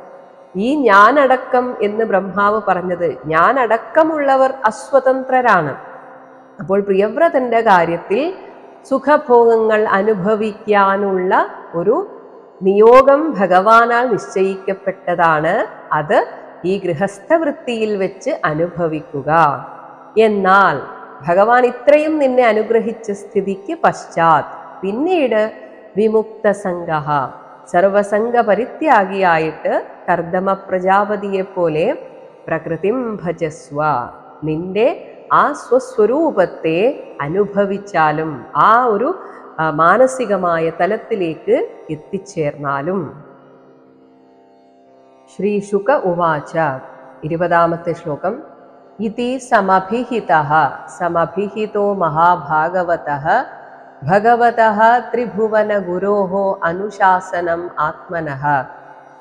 ഈ ഞാനടക്കം എന്ന് ബ്രഹ്മാവ് പറഞ്ഞത്, ഞാനടക്കമുള്ളവർ അസ്വതന്ത്രരാണ്. അപ്പോൾ പ്രിയവ്രതന്റെ കാര്യത്തിൽ സുഖഭോഗങ്ങൾ അനുഭവിക്കാനുള്ള ഒരു നിയോഗം ഭഗവാനാൽ നിശ്ചയിക്കപ്പെട്ടതാണ്. അത് ഈ ഗൃഹസ്ഥവൃത്തിയിൽ വെച്ച് അനുഭവിക്കുക. എന്നാൽ ഭഗവാൻ ഇത്രയും നിന്നെ അനുഗ്രഹിച്ച സ്ഥിതിക്ക് പശ്ചാത് പിന്നീട് വിമുക്തസംഗഃ, സർവസംഗ പരിത്യാഗിയായിട്ട് കർദമ പ്രജാപതിയെ പോലെ പ്രകൃതിം ഭജസ്വ, നിന്റെ ആ സ്വസ്വരൂപത്തെ അനുഭവിച്ചാലും, ആ ഒരു മാനസികമായ തലത്തിലേക്ക് എത്തിച്ചേർന്നാലും. ശ്രീ ശുക ഉവാച 20ാമത്തെ ശ്ലോകം. ഇതി സമഭിഹിതഃ സമഭിഹിതോ മഹാഭാഗവതഃ ഭഗവതഃ ത്രിഭുവന ഗുരോഃ അനുശാസനം ആത്മനഃ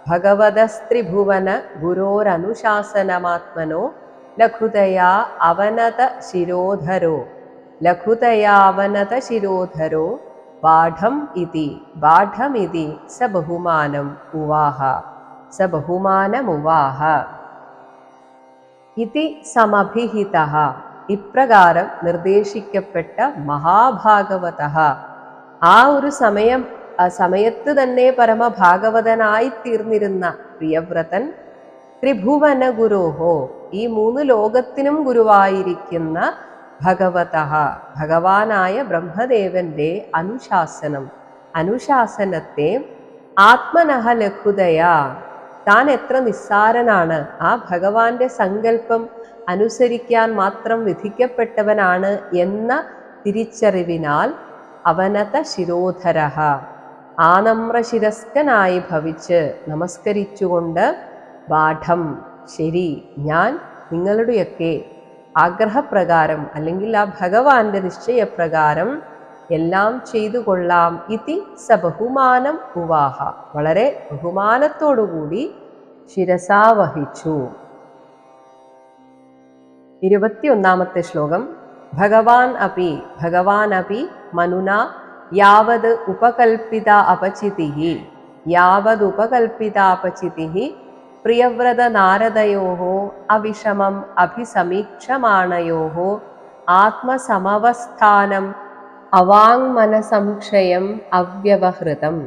ഭഗവതസ്ത്രിഭുവന ഗുരോരനുശാസനമാത്മനോ ലഘുതയാ അവനത ശിരോധരോ ബാഠമിതി സബഹുമാനമുവാഹ. ഇതി സമഭിഹിതഃ, ഇപ്രകാരം നിർദ്ദേശിക്കപ്പെട്ട മഹാഭാഗവതഃ, ആ ഒരു സമയത്ത് തന്നെ പരമഭാഗവതനായി തീർന്നിരുന്ന പ്രിയവ്രതൻ ത്രിഭുവന ഗുരോഹോ, ഈ 3 ലോകത്തിനും ഗുരുവായിരിക്കുന്ന ഭഗവതഃ, ഭഗവാനായ ബ്രഹ്മദേവന്റെ അനുശാസനത്തെ ആത്മനഃ ലഘുതയാ, താൻ എത്ര നിസ്സാരനാണ്, ആ ഭഗവാന്റെ സങ്കല്പം അനുസരിക്കാൻ മാത്രം വിധിക്കപ്പെട്ടവനാണ് എന്ന തിരിച്ചറിവിനാൽ അവനത ശിരോധരഃ, ആനമ്രശിരസ്കനായി ഭവിച്ച് നമസ്കരിച്ചുകൊണ്ട് ബാഠം, ശരി, ഞാൻ നിങ്ങളുടെയൊക്കെ ആഗ്രഹപ്രകാരം അല്ലെങ്കിൽ ആ ഭഗവാന്റെ നിശ്ചയപ്രകാരം എല്ലാം ചെയ്തു കൊള്ളാം ഇതി സ ബഹുമാനം ഉവാഹ, വളരെ ബഹുമാനത്തോടുകൂടി ശിരസാ വഹിച്ചു. 21-ാമത്തെ ശ്ലോകം. ഭഗവാൻ അപി മനുന യാവത് ഉപകൽപിത അപചിതിഃ പ്രിയവ്രത നാരദയോഃ അവിഷമം അഭിസമീക്ഷമാണയോഃ ആത്മസമവസ്ഥാനം അവാങ്മനസംക്ഷയം അവ്യവഹൃതം.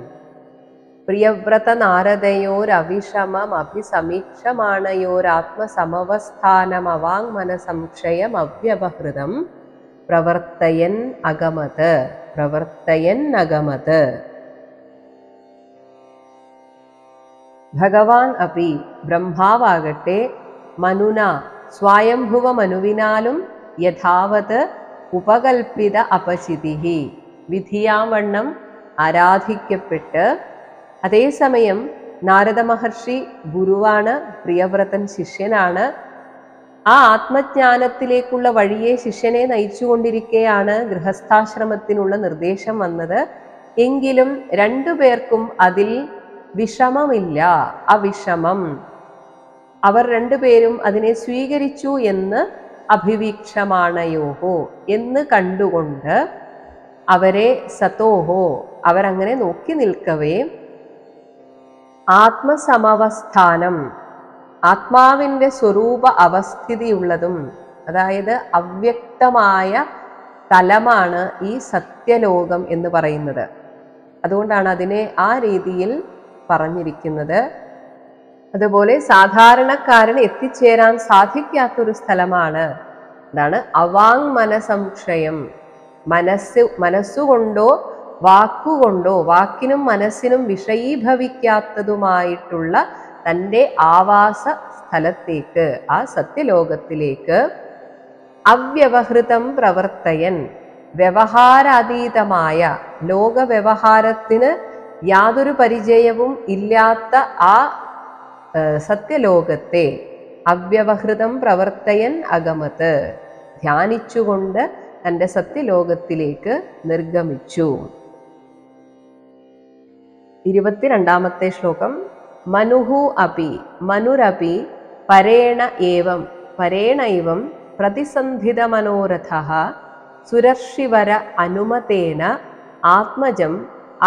പ്രിയവ്രത നാരദയോരവിഷമം അഭിസമീക്ഷമാണയോരാത്മസമവസ്ഥാനം അവാങ്മനസംക്ഷയം അവ്യവഹൃതം പ്രവർത്തയൻ അഗമത്. ഭഗവാൻ അപി, ബ്രഹ്മാവാകട്ടെ, മനുന, സ്വയംഭുവ മനുവിനാലും, യഥാവത് ഉപകൽപിത അപചിതിഃ, വിധിയാവണ്ണം ആരാധിക്കപ്പെട്ട്, അതേസമയം നാരദ മഹർഷി ഗുരുവാണ്, പ്രിയവ്രതൻ ശിഷ്യനാണ്, ആ ആത്മജ്ഞാനത്തിലേക്കുള്ള വഴിയെ ശിഷ്യനെ നയിച്ചുകൊണ്ടിരിക്കെയാണ് ഗൃഹസ്ഥാശ്രമത്തിനുള്ള നിർദ്ദേശം വന്നത്. എങ്കിലും 2 പേർക്കും അതിൽ വിഷമമില്ല, അവിഷമം. അവർ 2 പേരും അതിനെ സ്വീകരിച്ചു എന്ന് അഭിവീക്ഷമാണയോഹോ, എന്ന് കണ്ടുകൊണ്ട് അവരെ സതോഹോ, അവരങ്ങനെ നോക്കി നിൽക്കവേ, ആത്മസമവസ്ഥാനം, ആത്മാവിൻ്റെ സ്വരൂപ അവസ്ഥിതിയുള്ളതും, അതായത് അവ്യക്തമായ തലമാണ് ഈ സത്യലോകം എന്ന് പറയുന്നത്. അതുകൊണ്ടാണ് അതിനെ ആ രീതിയിൽ പറഞ്ഞിരിക്കുന്നത്. അതുപോലെ സാധാരണക്കാരന് എത്തിച്ചേരാൻ സാധിക്കാത്തൊരു സ്ഥലമാണ്. അതാണ് അവാങ്മനസംക്ഷയം, മനസ്സുകൊണ്ടോ വാക്കുകൊണ്ടോ, വാക്കിനും മനസ്സിനും വിഷയീഭവിക്കാത്തതുമായിട്ടുള്ള തൻ്റെ ആവാസ സ്ഥലത്തേക്ക്, ആ സത്യലോകത്തിലേക്ക് അവ്യവഹൃതം പ്രവർത്തയൻ, വ്യവഹാരാതീതമായ, ലോകവ്യവഹാരത്തിന് യാതൊരു പരിചയവും ഇല്ലാത്ത ആ സത്യലോകത്തെ അവ്യവഹൃതം പ്രവർത്തയൻ അഗമത്, ധ്യാനിച്ചുകൊണ്ട് തൻ്റെ സത്യലോകത്തിലേക്ക് നിർഗമിച്ചു. 22-ാമത്തെ ശ്ലോകം. മനുരപി പരേണൈവം പ്രതിസന്ധിത മനോരഥഃ സുരർഷിവര അനുമതേന ആത്മജം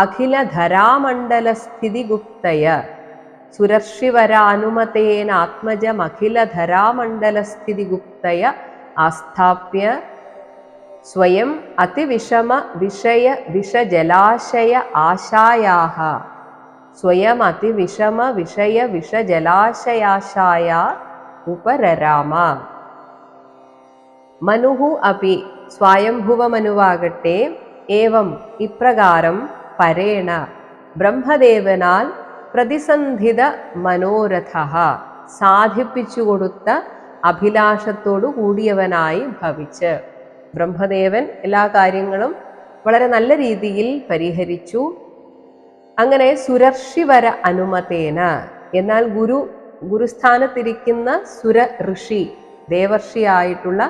അഖിലധരാമണ്ഡലസ്ഥിതിഗുപ്തയ. സുരർഷിവരാനുമതേന ആത്മജം അഖിലധരാമണ്ഡലസ്ഥിതിഗുപ്തയ ആസ്ഥാപ്യ സ്വയം അതിവിഷമ വിഷയ വിഷജലാശയ ആശായാഃ. സ്വയം അതിവിഷമ വിഷയ വിഷജലാശയാശായ ഉപരരാമ. മനുഹു അപി, സ്വയംഭുവ മനുവാകട്ടെ, ഏവം ഇപ്രകാരം, പരേണ, ബ്രഹ്മദേവനാൽ പ്രതിസന്ധിത മനോരഥഃ, സാധിപ്പിച്ചു കൊടുത്ത അഭിലാഷത്തോടു കൂടിയവനായി ഭവിച്ച്. ബ്രഹ്മദേവൻ എല്ലാ കാര്യങ്ങളും വളരെ നല്ല രീതിയിൽ പരിഹരിച്ചു. അങ്ങനെ സുരർഷിവര അനുമതേന, എന്നാൽ ഗുരുസ്ഥാനത്തിരിക്കുന്ന സുര ഋഷി, ദേവർഷിയായിട്ടുള്ള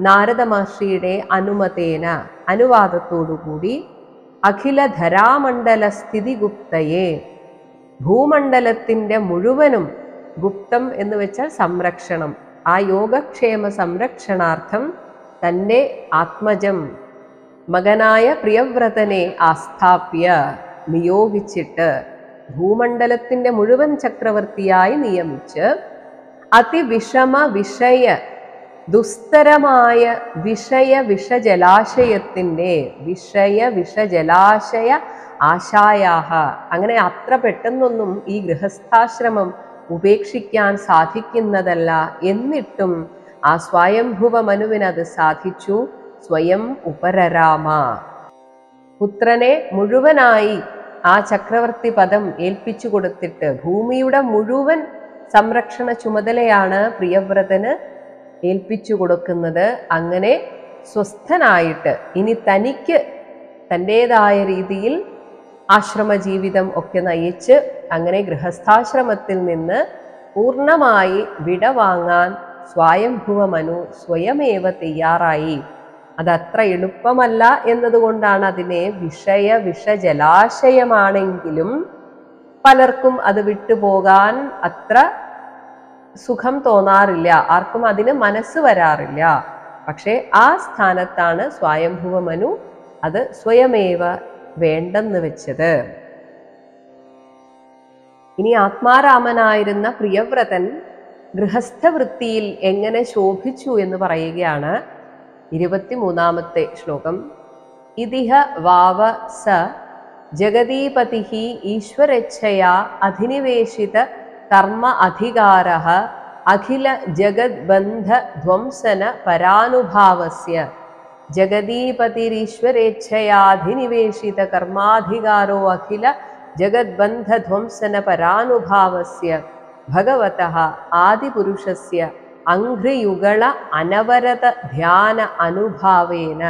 നാരദ മഹർഷിയുടെ അനുമതേന, അനുവാദത്തോടുകൂടി, അഖിലധരാമണ്ഡല സ്ഥിതിഗുപ്തയെ, ഭൂമണ്ഡലത്തിൻ്റെ മുഴുവനും, ഗുപ്തം എന്ന് വെച്ചാൽ സംരക്ഷണം, ആ യോഗക്ഷേമ സംരക്ഷണാർത്ഥം തൻ്റെ ആത്മജം, മകനായ പ്രിയവ്രതനെ ആസ്ഥാപ്യ, നിയോഗിച്ചിട്ട്, ഭൂമണ്ഡലത്തിൻ്റെ മുഴുവൻ ചക്രവർത്തിയായി നിയമിച്ച്, അതിവിഷമ വിഷയ ദുസ്തരമായ വിഷജലാശയത്തിൻ്റെ വിഷജലാശയ ആശായാഹ, അങ്ങനെ അത്ര പെട്ടെന്നൊന്നും ഈ ഗൃഹസ്ഥാശ്രമം ഉപേക്ഷിക്കാൻ സാധിക്കുന്നതല്ല. എന്നിട്ടും ആ സ്വയംഭുവ മനുവിനത് സാധിച്ചു. സ്വയം ഉപരരാമ, പുത്രനെ മുഴുവനായി ആ ചക്രവർത്തി പദം ഏൽപ്പിച്ചു കൊടുത്തിട്ട് ഭൂമിയുടെ മുഴുവൻ സംരക്ഷണ ചുമതലയാണ് പ്രിയവ്രതന് ഏൽപ്പിച്ചു കൊടുക്കുന്നത്. അങ്ങനെ സ്വസ്ഥനായിട്ട് ഇനി തനിക്ക് തൻ്റെതായ രീതിയിൽ ആശ്രമജീവിതം ഒക്കെ നയിച്ച് അങ്ങനെ ഗൃഹസ്ഥാശ്രമത്തിൽ നിന്ന് പൂർണ്ണമായി വിടവാങ്ങാൻ സ്വയംഭുവ മനു സ്വയമേവ തയ്യാറായി. അതത്ര എളുപ്പമല്ല എന്നതുകൊണ്ടാണ് അതിനെ വിഷജലാശയമാണെങ്കിലും പലർക്കും അത് വിട്ടുപോകാൻ അത്ര സുഖം തോന്നാറില്ല, ആർക്കും അതിന് മനസ്സ് വരാറില്ല. പക്ഷെ ആ സ്ഥാനത്താണ് സ്വയംഭുവ മനു അത് സ്വയമേവ വേണ്ടെന്ന് വെച്ചത്. ഇനി ആത്മാരാമനായിരുന്ന പ്രിയവ്രതൻ ഗൃഹസ്ഥവൃത്തിയിൽ എങ്ങനെ ശോഭിച്ചു എന്ന് പറയുകയാണ് 23-ാമത്തെ ശ്ലോകം. ഇതിഹ വാവ സ ജഗദീപതിഃ ഈശ്വരേച്ഛയാ അധിനിവേശിത കർമ്മ അധികാരഃ അഖില ജഗദ്ബന്ധ ധ്വംസന പരാനുഭാവസ്യ. ജഗദീപതിരീശ്വരേച്ഛയാധിനിവേശിത കർമാധികാരോ അഖില ജഗദ്ബന്ധ ധ്വംസന പരാനുഭാവസ്യ ഭഗവതഃ ആദിപുരുഷസ്യ അംഘ്രിയുഗള അനവരത ധ്യാന അനുഭാവേന.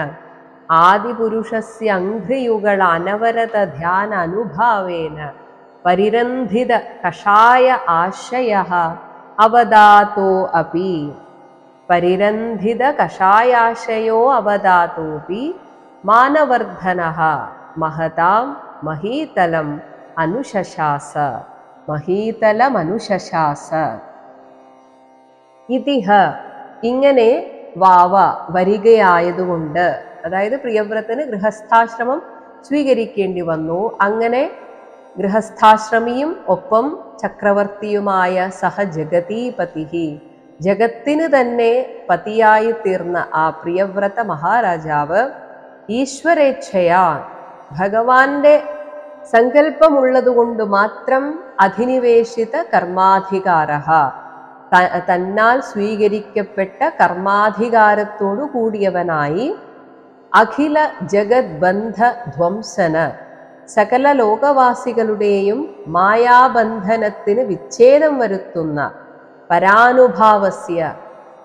ആദിപുരുഷസ്യ അംഘ്രിയുഗള അനവരത ധ്യാന അനുഭാവേന പരിരന്ധിത കഷായ ആശയഃ അവദാതോ അപി. പരിരന്ധിത കഷായാശയോ അവദാതോപി മാനവർദ്ധനഃ മഹതാം മഹീതലം അനുശശാസ. മഹീതലമനുശശാസ. ഇതിഹ, ഇങ്ങനെ വാവ വരികയായതുകൊണ്ട്, അതായത് പ്രിയവ്രതന് ഗൃഹസ്ഥാശ്രമം സ്വീകരിക്കേണ്ടി വന്നു. അങ്ങനെ ഗൃഹസ്ഥാശ്രമിയും ഒപ്പം ചക്രവർത്തിയുമായ സഹ ജഗതീപതി, ജഗത്തിന് തന്നെ പതിയായി തീർന്ന ആ പ്രിയവ്രത മഹാരാജാവ് ഈശ്വരേച്ഛയാ, ഭഗവാന്റെ സങ്കല്പമുള്ളതുകൊണ്ട് മാത്രം അധിനിവേശിത കർമാധികാരഃ, തന്നാൽ സ്വീകരിക്കപ്പെട്ട കർമാധികാരത്തോടു കൂടിയവനായി അഖില ജഗദ്ബന്ധ ധ്വംസന, സകല ലോകവാസികളുടെയും മായാബന്ധനത്തിന് വിച്ഛേദം വരുത്തുന്ന പരാനുഭാവസ്യ,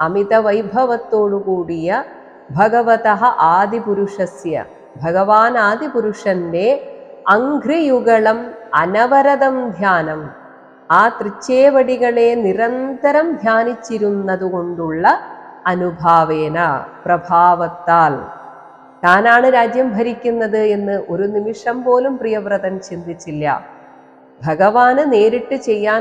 അമിത വൈഭവത്തോടുകൂടിയ ഭഗവതഃ ആദിപുരുഷസ്യ, ഭഗവാൻ ആദിപുരുഷന്റെ അംഘ്രിയുഗളം അനവരതം ധ്യാനം, ആ തൃച്ചേവടികളെ നിരന്തരം ധ്യാനിച്ചിരുന്നതുകൊണ്ടുള്ള അനുഭാവേന, പ്രഭാവത്താൽ. താനാണ് രാജ്യം ഭരിക്കുന്നത് എന്ന് ഒരു നിമിഷം പോലും പ്രിയവ്രതൻ ചിന്തിച്ചില്ല. ഭഗവാന് നേരിട്ട് ചെയ്യാൻ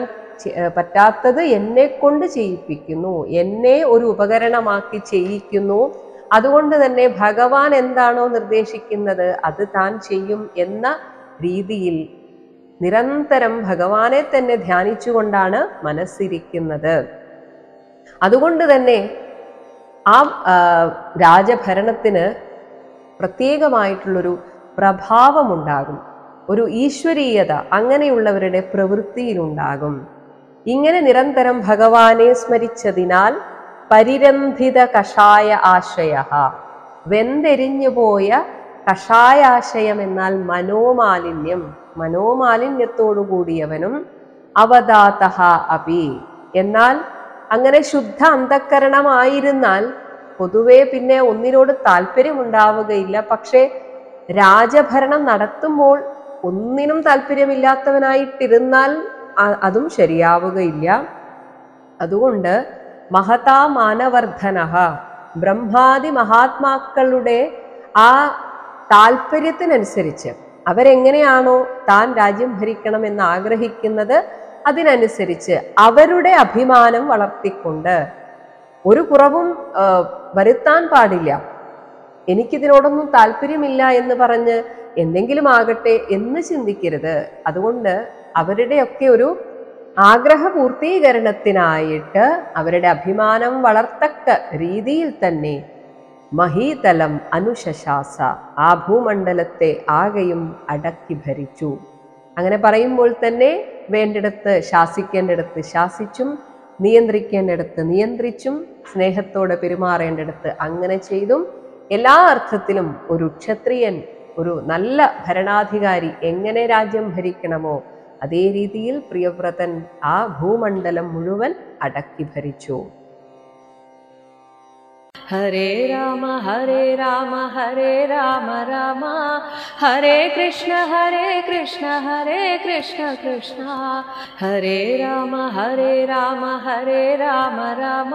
പറ്റാത്തത് എന്നെ കൊണ്ട് ചെയ്യിപ്പിക്കുന്നു, എന്നെ ഒരു ഉപകരണമാക്കി ചെയ്യിക്കുന്നു. അതുകൊണ്ട് തന്നെ ഭഗവാൻ എന്താണോ നിർദ്ദേശിക്കുന്നത് അത് താൻ ചെയ്യും എന്ന രീതിയിൽ നിരന്തരം ഭഗവാനെ തന്നെ ധ്യാനിച്ചുകൊണ്ടാണ് മനസ്സിരിക്കുന്നത്. അതുകൊണ്ട് തന്നെ ആ രാജഭരണത്തിന് പ്രത്യേകമായിട്ടുള്ളൊരു പ്രഭാവമുണ്ടാകും, ഒരു ഈശ്വരീയത അങ്ങനെയുള്ളവരുടെ പ്രവൃത്തിയിലുണ്ടാകും. ഇങ്ങനെ നിരന്തരം ഭഗവാനെ സ്മരിച്ചതിനാൽ പരിരന്ധിത കഷായ ആശയഃ, വെന്തെരിഞ്ഞുപോയ കഷായാശയം എന്നാൽ മനോമാലിന്യം, മനോമാലിന്യത്തോടുകൂടിയവനും അവദാതഃ അപി, എന്നാൽ അങ്ങനെ ശുദ്ധ അന്ധക്കരണമായിരുന്നാൽ പൊതുവെ പിന്നെ ഒന്നിനോട് താല്പര്യമുണ്ടാവുകയില്ല. പക്ഷേ രാജഭരണം നടത്തുമ്പോൾ ഒന്നിനും താല്പര്യമില്ലാത്തവനായിട്ടിരുന്നാൽ അതും ശരിയാവുകയില്ല. അതുകൊണ്ട് മഹതാ മാനവർദ്ധനഃ, ബ്രഹ്മാദി മഹാത്മാക്കളുടെ ആ താല്പര്യത്തിനനുസരിച്ച്, അവരെങ്ങനെയാണോ താൻ രാജ്യം ഭരിക്കണമെന്ന് ആഗ്രഹിക്കുന്നത് അതിനനുസരിച്ച് അവരുടെ അഭിമാനം വളർത്തിക്കൊണ്ട് ഒരു കുറവും വരുത്താൻ പാടില്ല. എനിക്കിതിനോടൊന്നും താല്പര്യമില്ല എന്ന് പറഞ്ഞ് എന്തെങ്കിലും ആകട്ടെ എന്ന് ചിന്തിക്കരുത്. അതുകൊണ്ട് അവരുടെയൊക്കെ ഒരു ആഗ്രഹപൂർത്തീകരണത്തിനായിട്ട് അവരുടെ അഭിമാനം വളർത്തക്ക രീതിയിൽ തന്നെ മഹീതലം അനുശശാസ, ആ ഭൂമണ്ഡലത്തെ ആകെയും അടക്കി ഭരിച്ചു. അങ്ങനെ പറയുമ്പോൾ തന്നെ വേണ്ടിടത്ത് ശാസിക്കേണ്ടിടത്ത് ശാസിച്ചും നിയന്ത്രിക്കേണ്ടിടത്ത് നിയന്ത്രിച്ചും സ്നേഹത്തോടെ പെരുമാറേണ്ടിടത്ത് അങ്ങനെ ചെയ്തും എല്ലാ അർത്ഥത്തിലും ഒരു ക്ഷത്രിയൻ, ഒരു നല്ല ഭരണാധികാരി എങ്ങനെ രാജ്യം ഭരിക്കണമോ അതേ രീതിയിൽ പ്രിയവ്രതൻ ആ ഭൂമണ്ഡലം മുഴുവൻ അടക്കി ഭരിച്ചു. ഹരേ രാമ ഹരേ രാമ ഹരേ രാമ രാമ ഹരേ കൃഷ്ണ ഹരേ കൃഷ്ണ കൃഷ്ണ ഹരേ രാമ ഹരേ രാമ ഹരേ രാമ രാമ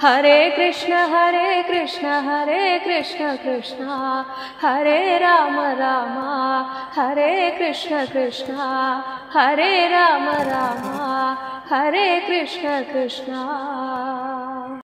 ഹരേ കൃഷ്ണ കൃഷ്ണ ഹരേ രാമ രാമ ഹരേ കൃഷ്ണ ഹരേ രാമ രാമ ഹരേ കൃഷ്ണ കൃഷ്ണ.